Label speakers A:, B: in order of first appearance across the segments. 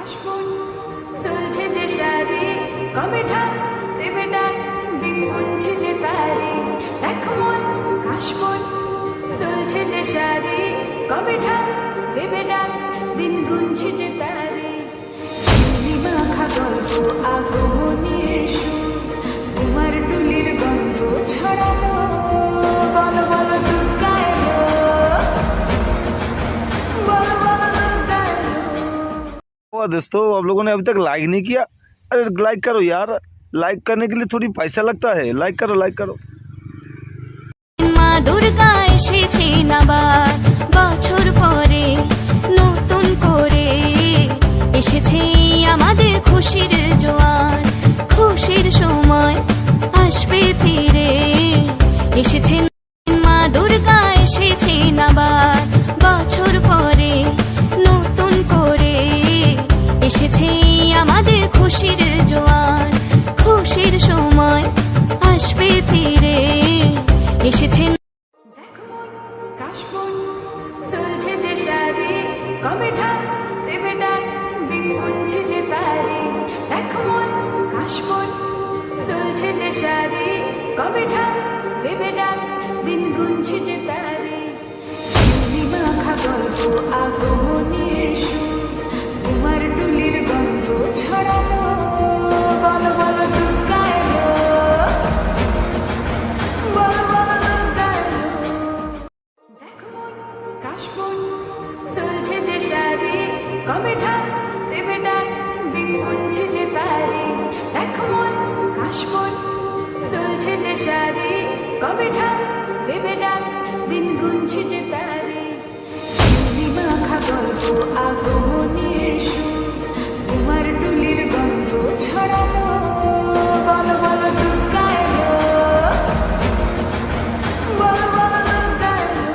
A: কাশবন তুলছে যে শাড়ি, কবে ঢাক দেবে ডাক, দিন গুনছে যে তারি। দেখো মন কাশবন তুলছে যে শাড়ি, কবে ঢাক দেবে ডাক, দিন গুনছে যে তারি। মাখা গল্প আগমনের সুর, তোমার তুলির গন্ধ ছড়ালো, বলো বলো দুর্গা এলো, বলো বলো দুর্গা এলো।
B: दोस्तों आप लोगों ने अभी तक लाइक नहीं किया, अरे लाइक करो यार। लाइक करने के लिए थोड़ी पैसा लगता है, लाइक करो लाइक करो।
C: মা দুর্গা এসেছেন আবার বছর পরে নতুন করে, এসেছে আমাদের খুশির জোয়ার, খুশির সময় আসবে ফিরে। এসেছেন মা দুর্গা এসেছেন আবার বছর পরে নতুন করে, এসেছে আমাদের খুশির জোয়ার, খুশির সময় আসবে ফিরে। এসেছেন
A: কাশবন তুলছে যে শাড়ি, কবে ঢাক দেবে ডাক, দিন গুনছে যে তারি। দেখো মন কাশবন তুলছে যে শাড়ি, কবে ঢাক দেবে ডাক, দিন গুনছে যে তারি। মাখা গল্প আগমনের সুর, তোমার তুলির গন্ধ ছড়ালো, বলো বলো দুর্গা এলো, বলো বলো দুর্গা এলো। দেখো মন কাশবন তুলছে যে শাড়ি, কবে ঢাক দেবে ডাক, দিন গুনছে যে তারি। দেখো মন কাশবন তুলছে যে শাড়ি, কবে ঢাক দেবে ডাক, দিন গুনছে যে তারি। মাখা গল্প আগমনের সুর, তোমার তুলির গন্ধ ছড়ালো, বলো বলো দুর্গা এলো, বলো বলো দুর্গা এলো।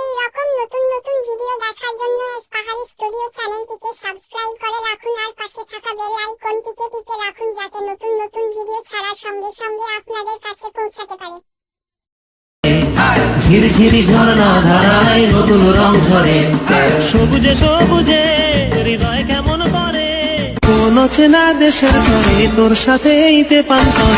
D: এই রকম নতুন নতুন ভিডিও দেখার জন্য পাহাড়ি স্টুডিও চ্যানেলটিকে সাবস্ক্রাইব করে রাখুন আর পাশে থাকা বেল আইকনটিকে টিপে রাখুন, যাতে নতুন নতুন ভিডিও ছাড়ার সঙ্গে সঙ্গে আপনাদের কাছে পৌঁছাতে পারে।
E: ঝিরঝিরি ঝর্ণা ধারায় নতুন রং ঝরে, সবুজে সবুজে হৃদয় কেমন করে, কোন চেনা দেশের ঘরে তোর সাথে ইতে পান্তন।